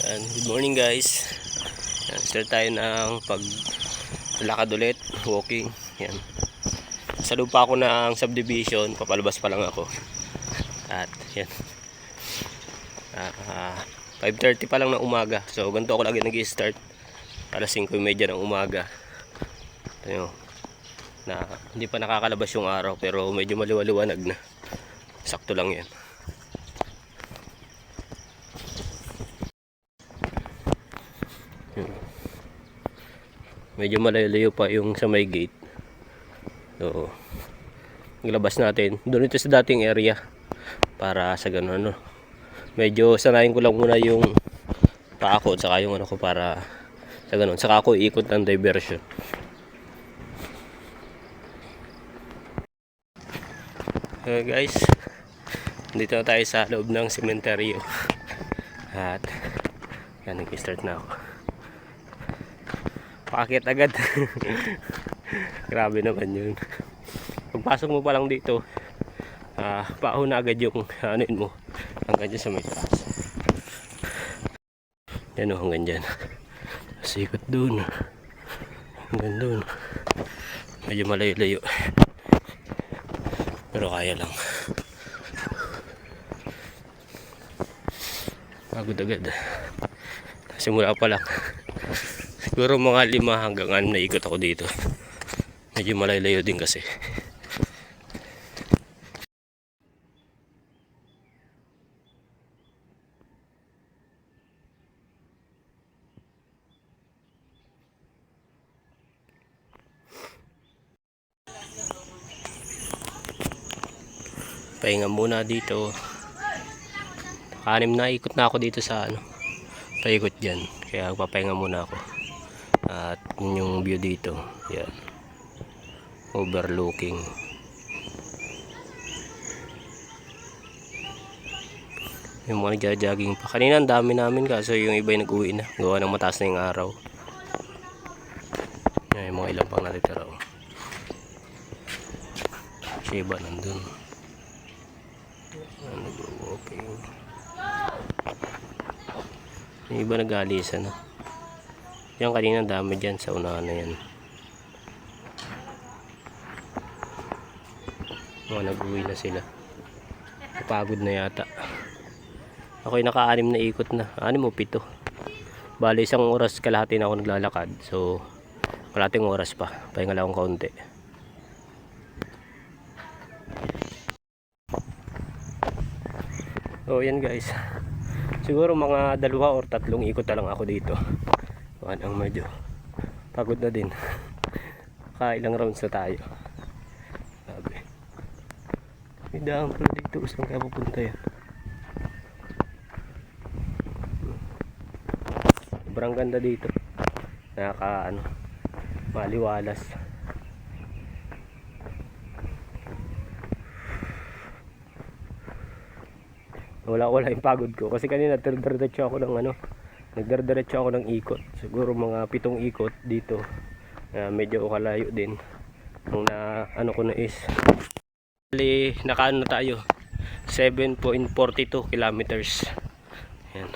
Yan, good morning guys. Yan, start tayo ng paglakad ulit, walking. Yan. Sa lupa ako ng subdivision, papalabas pa lang ako. At yan. 5:30 pa lang ng umaga. So ganito ako lagi nag-i-start. Alas 5:30 ng umaga. Ito na hindi pa nakakalabas yung araw pero medyo maliwaliwanag na. Sakto lang yan. Medyo malayo pa yung sa may gate. So, maglabas natin. Doon ito sa dating area. Para sa ganun, ano. Medyo sanayin ko lang muna yung paa ko at saka yung ano ko para sa ganun. Saka ako ikot ng diversion. Okay guys. Dito na tayo sa loob ng sementeryo. At yan, nag-start na ako. Pakit agad. Grabe naman yun. Pagpasok mo pa lang dito, paahon na agad yung anuin mo hanggang dyan sa may taas. Yan o, hanggang dyan. Sikot dun. Hanggang dun. Medyo malayo-layo. Pero kaya lang. Pagod agad. Simula pa lang. Siguro mga 5 hanggang 6 na ikot ako dito. Medyo malayo din kasi. Pahinga muna dito. 6 na ikot na ako dito sa ano. Paikot dyan. Kaya papahinga muna ako. At yun yung view dito. Yan. Overlooking. Yung mga nagja-jogging pa. Kanina ang dami namin kaso yung iba yung nag-uwi na. Gawa ng mataas na yung araw. Yan, yung mga ilang pang natitira. Shiba nandun. Nag-walking. Yung iba nag-alisan. Yan kanina dami dyan sa unahan na yan. Mga nag-uwi na sila. Napagod na yata. Ako'y naka-6 na ikot na. 6 o 7. Bali 1 oras kalahati na ako naglalakad. So kalahating oras pa. Pahinga lang akong kaunti. So yan guys. Siguro mga 2 or 3 ikot na lang ako dito. Ang medyo pagod na din. Ilang rounds na tayo. Sabi. May daan pala dito. Saan kaya pupunta yan? Sobrang ganda dito. Nakaka ano, maliwalas. Wala yung pagod ko. Kasi kanina nagdiretso ako ng ano. Nagdiretso ako ng ikot. Siguro mga 7 ikot dito. Medyo kalayo din. Ang na ano ko na is nakaano na tayo 7.42 kilometers. Yan.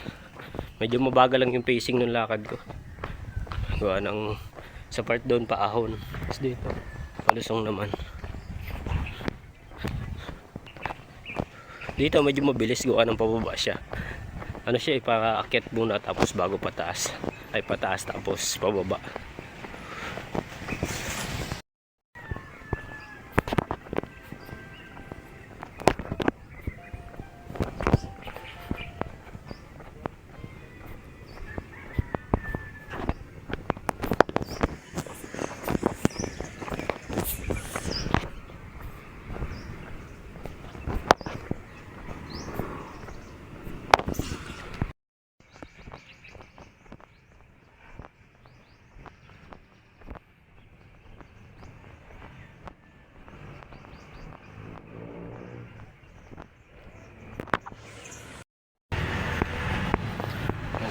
Medyo mabagal lang yung pacing ng lakad ko. Gawa ng sa part doon paahon. Tapos dito palusong naman. Dito medyo mabilis gawa ng pababa siya. Ano siya, ipaakyat muna tapos bago pataas. Ay pataas tapos pababa.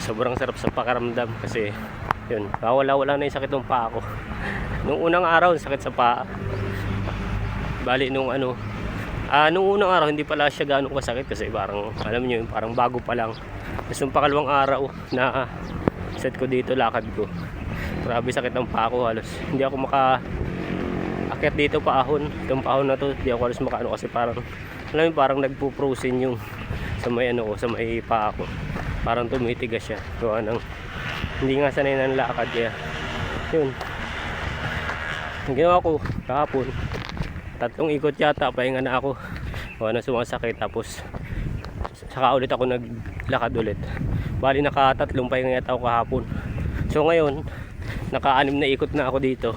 Sobrang sarap sa pakaramdam kasi yun, wala na yung sakit ng paa ko. Nung unang araw sakit sa paa. Bali nung ano, nung unang araw hindi pala siya gano'ng kasakit kasi parang alam niyo parang bago pa lang. Tapos nung pakalawang araw na set ko dito, lakad ko, grabe sakit ng paa ko, halos hindi ako akyat dito paahon. Itong paahon na to, hindi ako halos makaano kasi parang, alam mo, parang nagpo-frozen yung sa may ano ko, sa may paa ko. Parang tumitigas siya. So anong, hindi nga sanay ng lakad, kaya yun. Ang ginawa ko kahapon, 3 ikot yata, pahinga na ako. Wala na sumasakit, tapos saka ulit ako naglakad ulit. Bali naka 3 pahinga yata ako kahapon. So ngayon, naka 6 na ikot na ako dito.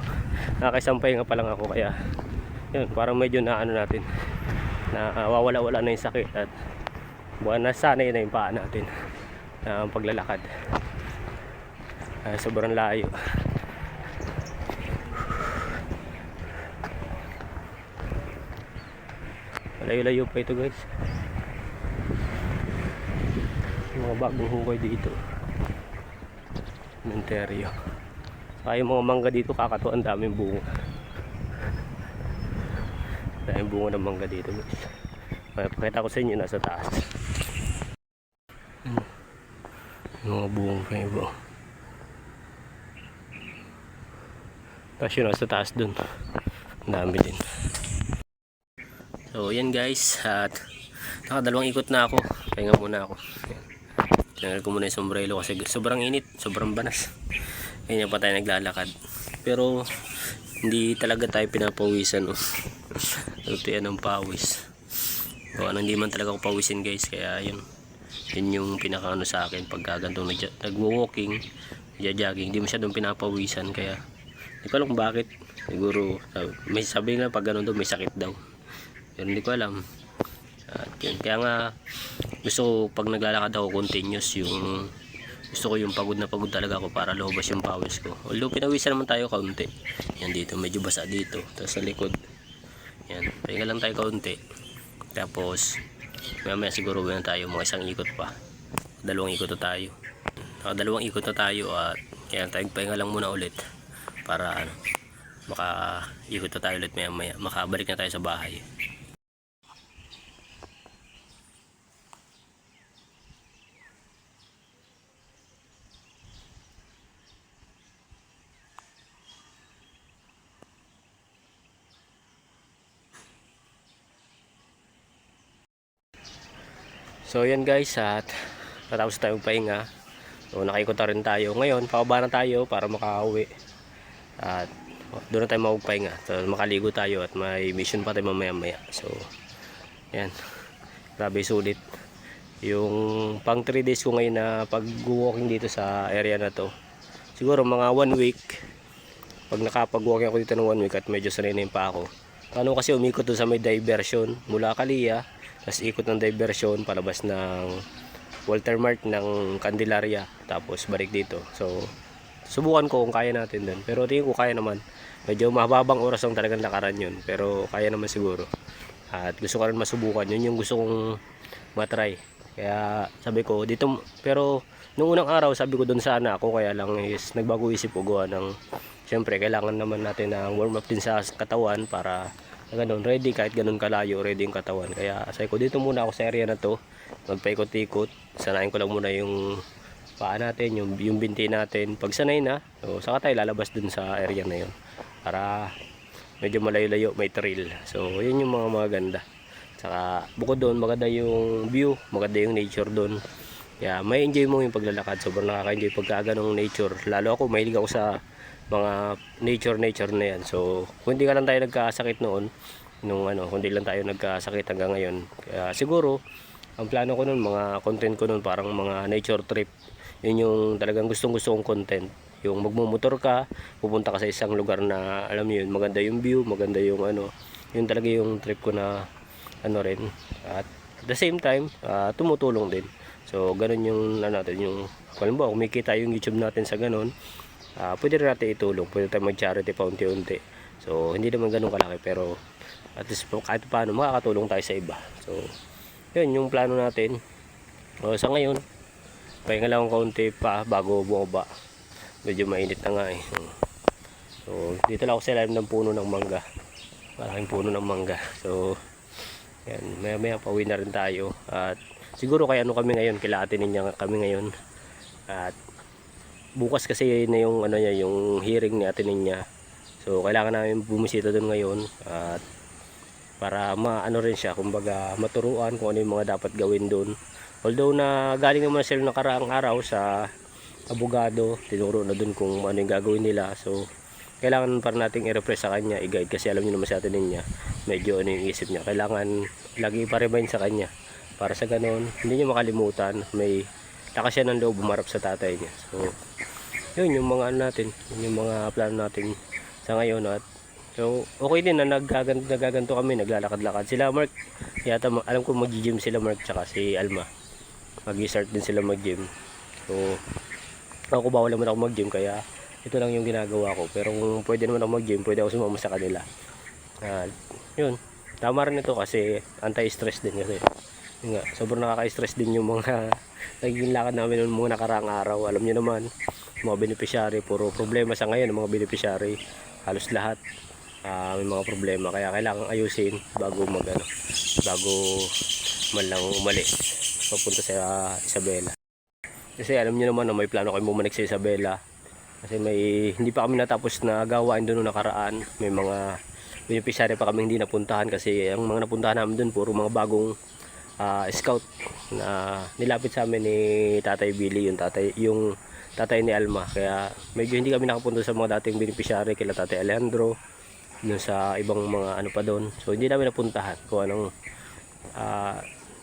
Naka 1 pahinga pa lang ako, kaya yun, parang medyo na ano natin, na wawala-wala na yung sakit at buwan na sanay na yung paa natin na paglalakad. Sobrang layo. Layo-layo pa ito, guys. Mga bagong hukay dito, Monterio. Saka yung mga mangga dito, kakatuwa, ang daming bunga. Daming bunga ng mangga dito, guys. Pakita ko sa inyo, nasa taas. Yung mga bunga pa iba. Tapos yun, nasa taas dun, ang dami din. So yan, guys, at naka 2 ikot na ako. Pahinga muna ako. Tinanggal ko muna yung sombrero kasi sobrang init, sobrang banas. Ganyan pa tayo naglalakad. Pero hindi talaga tayo pinapawisan, no? Tutian ng pawis. O ano, hindi man talaga ako pawisin, guys. Kaya yun yung pinakaano sa akin pagka ganitong nagwo-walking, jogging, hindi masyadong pinapawisan. Kaya hindi ko alam kung bakit. Siguro may sabi nga pag ganun daw may sakit daw, pero hindi ko alam. At yun, kaya nga gusto ko pag naglalakad ako continuous, yung gusto ko yung pagod na pagod talaga ako para lumabas yung pawis ko. Although pinawisan naman tayo kaunti. Yan dito, medyo basa dito. Tapos sa likod, yan, pahinga lang tayo kaunti. Tapos mamaya siguro na tayo mga 1 ikot pa. 2 ikot na tayo. Naka 2 ikot na tayo at kaya tayo pahinga lang muna ulit para ano, maka-ikot na tayo ulit maya, makabalik na tayo sa bahay. So yan, guys, at natapos tayong pahinga. So nakaikot na rin tayo. Ngayon, pababa na tayo para makauwi. At doon na tayo magpahinga. So makaligo tayo at may mission pa tayo mamaya-maya. So yan, grabe sulit. Yung pang 3 days ko ngayon na pag-walking dito sa area na to, siguro mga 1 week. Pag nakapag-walking ako dito ng 1 week at medyo sanay na pa ako. Ano kasi umikot doon sa may diversion mula Kalia, tapos ikot ng diversion palabas ng Walter Mart ng Candelaria, tapos balik dito. So subukan ko kung kaya natin doon, pero tingin ko kaya naman. Medyo mahababang oras lang talagang lakaran yun, pero kaya naman siguro. At gusto ko rin masubukan, yun yung gusto kong matry. Kaya sabi ko dito, pero nung unang araw sabi ko doon sana ako, kaya lang is nagbago isip ko gawa ng syempre kailangan naman natin ng warm up din sa katawan para ganun, ready kahit ganun kalayo, ready yung katawan. Kaya sabi ko dito muna ako sa area na to, magpaikot-ikot, sanayin ko lang muna yung paa natin, yung binti natin. Pag sanay na, so saka tayo lalabas dun sa area na yun para medyo malayo-layo, may trail. So yun yung mga maganda. Saka bukod doon, maganda yung view, maganda yung nature doon. Kaya may enjoy mo yung paglalakad, sobrang nakaka-enjoy pagka ganong nature. Lalo ako, mahilig ako sa mga nature na yan. So kung hindi ka lang tayo nagkasakit noon, nung ano, kung hindi lang tayo nagkasakit hanggang ngayon, kaya siguro ang plano ko noon, mga content ko noon parang mga nature trip. Yun yung talagang gustong kong content, yung magmumotor ka, pupunta ka sa isang lugar na alam mo yun, maganda yung view, maganda yung ano, yun talaga yung trip ko na ano rin. At the same time, tumutulong din. So ganun yung ano natin, yung halimbawa kumikita yung YouTube natin sa ganun, pwede rin natin itulong, pwede tayo mag-charity pa unti-unti. So hindi naman ganun kalaki, pero at least kahit paano makakatulong tayo sa iba. So yun yung plano natin. Sa ngayon, pahinga lang kaunti pa bago bumaba. Medyo mainit na nga eh. So dito lang ako sa ilalim ng puno ng mangga, malaking puno ng mangga. So yan, maya maya pauwi na rin tayo. At siguro kaya ano kami ngayon, kila Ate Ninya kami ngayon. At bukas kasi na yung ano niya, yung hearing ni Ate Ninya. So kailangan namin bumisita doon ngayon at para maano rin siya, kumbaga maturuan kung ano yung mga dapat gawin doon. Although na galing naman sila nakaraang araw sa abogado, tinuro na doon kung ano yung gagawin nila. So kailangan para nating i-refresh sa kanya, i-guide, kasi alam niyo naman sa Ate Ninya, medyo ano yung isip niya, kailangan lagi pa-remind sa kanya para sa ganon hindi niya makalimutan, may lakas siya ng loob bumarap sa tatay niya. So yun yung mga ano natin, yun yung mga plano natin sa ngayon. At so okay din na nagaganto kami, naglalakad-lakad sila Mark, yata alam ko mag-gym sila Mark tsaka si Alma, mag-start din sila mag-gym. So ako bawal naman ako mag-gym, kaya ito lang yung ginagawa ko. Pero kung pwede naman ako mag-gym, pwede ako sumama sa kanila. Yun, tama rin ito kasi anti-stress din kasi. Yun nga, sobrang nakaka-stress din yung mga nagiging lakad namin noong mga nakaraang araw. Alam niyo naman, mga beneficiary, puro problema sa ngayon ng mga beneficiary. Halos lahat may mga problema, kaya kailangan ayusin bago magano, bago man lang umali papunta sa Isabela. Kasi alam niyo naman na may plano kami bumalik sa Isabela. Kasi hindi pa kami natapos na gawain doon nakaraan. May mga beneficiary pa kami hindi napuntahan kasi ang mga napuntahan namin doon puro mga bagong scout na nilapit sa amin ni Tatay Billy, yung tatay ni Alma. Kaya medyo hindi kami nakapunta sa mga dating beneficiary, kila Tatay Alejandro, dun sa ibang mga ano pa doon. So hindi namin napuntahan kung anong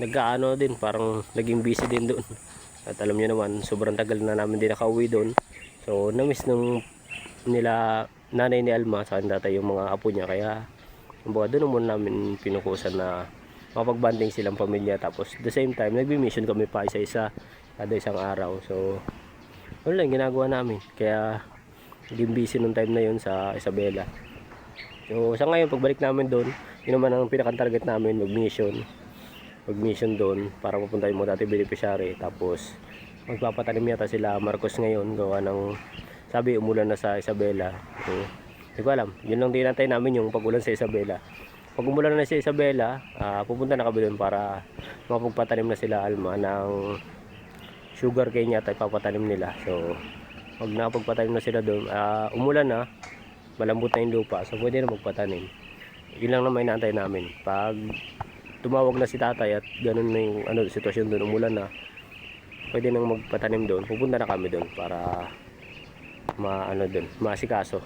nagkaano din, parang naging busy din doon. At alam niyo naman, sobrang tagal na namin din nakauwi doon. So na-miss nung nila nanay ni Alma sa tatay yung mga apo niya, kaya doon muna namin pinukusan na mapagbanding silang pamilya. Tapos the same time nagbi-mission kami pa isa-isa kada isang araw. So wala lang ginagawa namin, kaya naging busy nung time na yun sa Isabela. So sa ngayon pagbalik namin doon, yun naman ang pinaka-target namin, mag-mission doon para mapunta yung mga dati beneficiary. Tapos magpapatanim yata sila Marcos ngayon, gawa ng sabi umulan na sa Isabela. So hindi ko alam, yun lang tinantay namin, yung pag-ulan sa Isabela. Pag umulan na sa Isabela, pupunta na kami doon para mapagpatanim na sila Alma ng sugar cane yata ipapatanim nila. So pag napagpatanim na sila doon, umulan na, malambot na yung lupa, so pwede na magpatanim. Yun lang naman inaantay namin. Pag tumawag na si tatay at ganun na yung sitwasyon doon, umulan na, pwede nang magpatanim doon, pupunta na kami doon para maasikaso.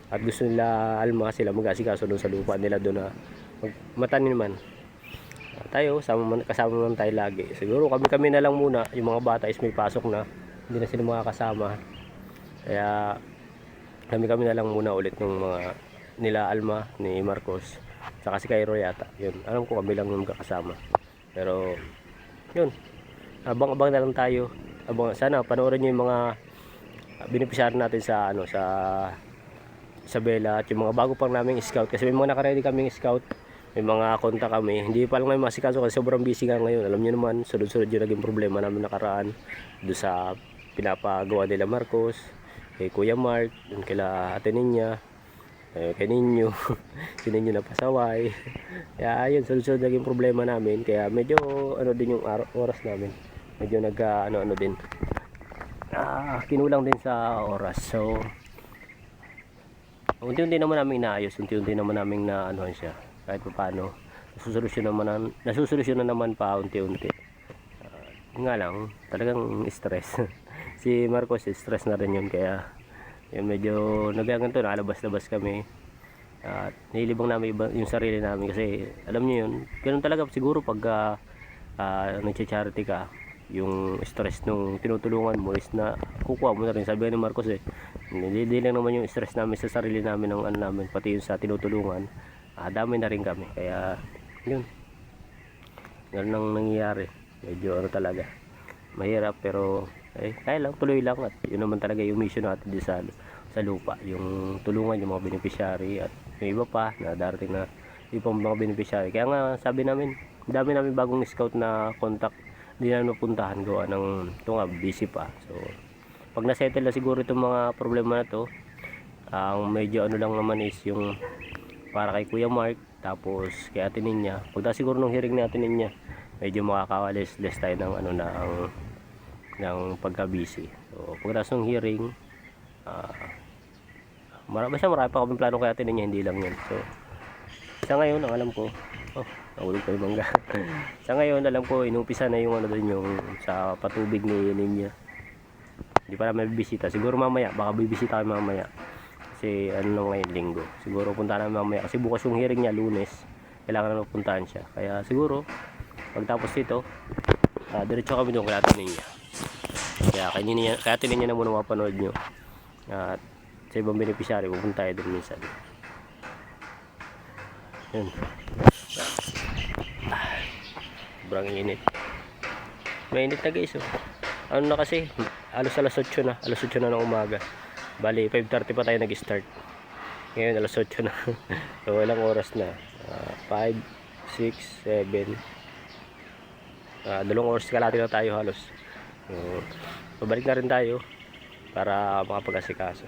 At gusto nila Alma sila mag-asikaso doon sa lupa nila doon na mataniman. Tayo kasama man tayo lagi. Siguro kami na lang muna, yung mga bata is may pasok na, hindi na sila makakasama. Kaya kami na lang muna ulit ng mga nila Alma, ni Marcos, saka si Cairo yata. Yun, alam ko kami lang yung magkakasama. Pero yun, abang-abang na lang tayo. Sana panoorin niyo yung mga beneficiary natin sa sa Isabela at yung mga bago pang naming scout, kasi may mga naka-ready kaming scout, may mga konta kami. Hindi pa lang namin masikaso kasi sobrang busy nga ngayon. Alam niyo naman, sunod-sunod yung naging problema namin nakaraan doon sa pinapagawa nila Marcos, kay Kuya Mark, doon kila Ate Ninya, kay Ninyo si Ninyo na pasaway. Kaya ayun, sunod-sunod naging problema namin, kaya medyo din yung oras namin, medyo din kinulang din sa oras. So unti-unti naman namin inaayos, unti-unti naman namin siya, kahit pa paano nasusolusyonan naman pa unti-unti. Nga lang talagang stress si Marcos, stress na rin yun, kaya yun, medyo nagaganto, nakalabas-labas kami at nilibang namin yung sarili namin, kasi alam niyo yun, ganun talaga siguro pag nagcha-charity ka, yung stress nung tinutulungan mo is na kukuha mo na rin. Sabi ni Marcos hindi lang naman yung stress namin sa sarili namin ng namin, pati yung sa tinutulungan, dami na rin kami. Kaya yun, ganun ang nangyayari. Medyo talaga mahirap, pero kaya lang, tuloy lang. At yun naman talaga yung mission natin di sa lupa, yung tulungan yung mga beneficiary, at yung iba pa na darating na ibang mga beneficiary. Kaya nga sabi namin, dami namin bagong scout na contact, hindi namin napuntahan gawa ng busy pa. So pag nasettle na siguro itong mga problema na to, ang medyo lang naman is yung para kay Kuya Mark, tapos kay Ate Ninya. Pagda siguro nung hearing ni Ate Ninya, medyo makakawalis-less tayo ng ano ng pagka-busy. So pagkatapos ng hearing, marami pa kami plano kaya niya, hindi lang yun. So sa ngayon ang alam ko, nahulog pa yung mangga. Sa ngayon alam ko inumpisa na yung ano doon, yung sa patubig ni Ninya. Hindi pa namin bibisita, siguro mamaya, baka bibisita kami mamaya kasi ano na ngayon, linggo. Siguro punta namin mamaya kasi bukas yung hearing niya, Lunes, kailangan na puntahan siya. Kaya siguro pagtapos dito, diretso kami doon kaya Ninya. Kaya tinin niya na muna mapanood nyo. At sa ibang beneficiary, pupunta tayo doon minsan. Yun. Sobrang init. Mainit na guys. Ano na kasi, alas 8 na. Alas 8 na ng umaga. Bali, 5:30 pa tayo nag-start. Ngayon, alas 8 na. So, ilang oras na? 5, 6, 7. 2 oras kalahati na tayo halos. Pabalik na rin tayo para makapag-asikaso.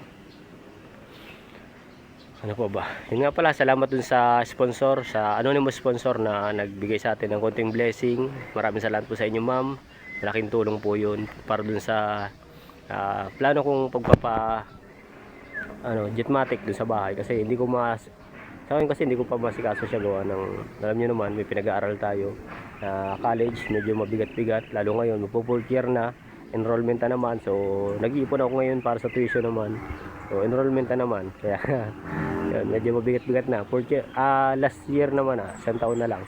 Ano pa ba? Yun nga pala, salamat dun sa sponsor, sa anonymous sponsor na nagbigay sa atin ng konting blessing. Maraming salamat po sa inyo, ma'am. Malaking tulong po yun para dun sa plano kong jetmatic dun sa bahay. Kasi hindi ko sa akin kasi hindi ko pa masikaso siya gawa ng, alam nyo naman, may pinag-aaral tayo na college, medyo mabigat-bigat, lalo ngayon magpo-4th year na, enrollment na naman. So nag-iipon ako ngayon para sa tuition naman, so enrollment na naman, kaya yun, medyo mabigat-bigat na. 4th year, last year naman, isang taon na lang,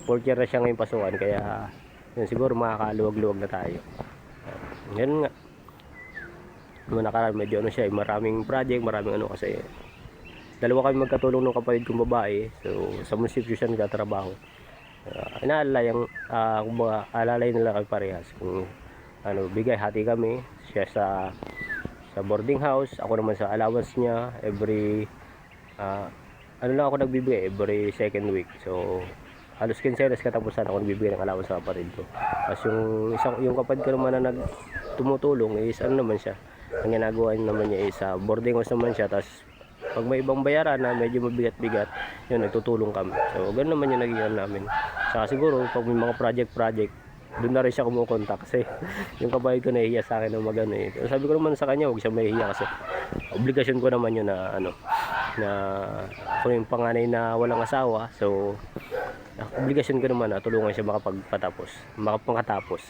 4th year na siya ngayon pasukan, kaya yun, siguro makakaluwag-luwag na tayo. Yun nga, nakaraan medyo ano siya, maraming project, maraming ano, kasi dalawa kami magkatulong ng kapatid kong babae. So sa munisipyo siya nagtatrabaho. Alalay nila kami parehas. Kung bigay, hati kami. Siya sa boarding house, ako naman sa allowance niya. Every lang ako nagbibigay every second week. So halos 15 katapusan ako nagbibigay ng allowance sa kapatid ko. Tapos yung kapatid ko naman na tumutulong is naman siya. Ang ginagawa naman niya is boarding house naman siya. Tapos pag may ibang bayaran na medyo mabigat-bigat, yun, nagtutulong kami. So ganoon naman yung naging namin. Saka siguro pag may mga project, doon na rin siya kumukontak kasi yung kapatid ko nahihiya sa akin ng magano eh. So, sabi ko naman sa kanya, huwag siya mahihiya kasi obligasyon ko naman yun na na ako yung panganay na walang asawa. So obligasyon ko naman na tulungan siya makapagtapos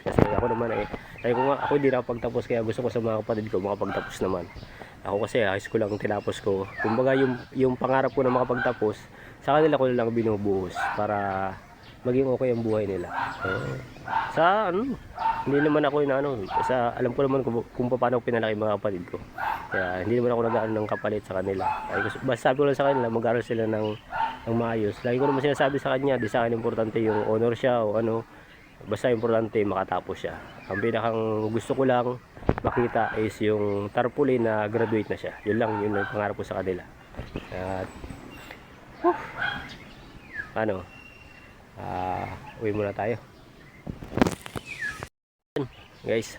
kasi ako naman sabi ko nga, ako hindi nakapagtapos, kaya gusto ko sa mga kapatid ko makapagtapos naman. Ako kasi high school lang tinapos ko. Kumbaga yung pangarap ko na makapagtapos, sa kanila ko lang binubuhos para maging okay ang buhay nila. So, hindi naman ako alam ko naman kung paano pinalaki mga kapatid ko. Kaya hindi naman ako nag-aaral ng kapalit sa kanila. Basta sabi ko lang sa kanila, mag-aaral sila ng maayos. Lagi ko naman sinasabi sa kanya, di sa akin importante yung honor siya o basta importante makatapos siya. Ang pinakang gusto ko lang makita is yung tarpaulin na graduate na siya. Yun lang ang pangarap ko sa kanila. At uwi muna tayo guys.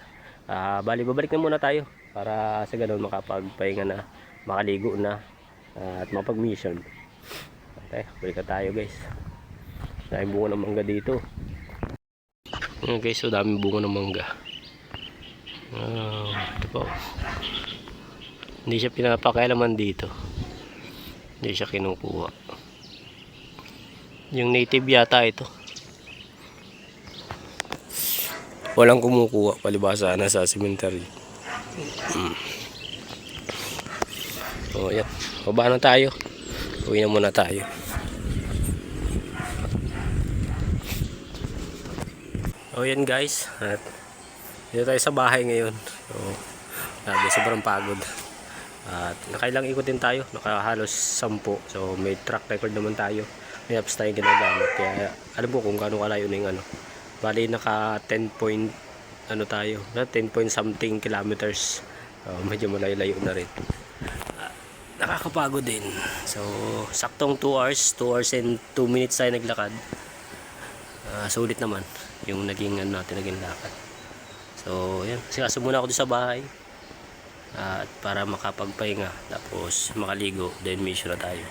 Bali babalik na muna tayo para sa ganun makapagpahinga na, makaligo na, at mapag-mission. Okay, balik na tayo guys. Daming bunga ng mangga dito. Guys, so daming bunga ng mangga. Ito po. Hindi siya pinapakailaman dito. Hindi siya kinukuha. Yung native yata ito. Walang kumukuha, palibasa na sa cemetery. So yan, baba na tayo. Uwi na muna tayo. So yan guys, at dito tayo sa bahay ngayon. So sobrang pagod. At nakailang ikutin tayo, nakahalos 10. So may track record naman tayo. May apps tayong ginagamit. Kaya alam mo kung gaano kalayo na yung bali naka 10 point tayo, na 10 point something kilometers. Medyo malayo-layo na rin. Nakakapagod din. So saktong 2 hours and 2 minutes tayo naglakad. Sulit naman yung naging naging lakad. So yan, sikaso muna ako doon sa bahay at para makapagpahinga, tapos makaligo, then mission na tayo.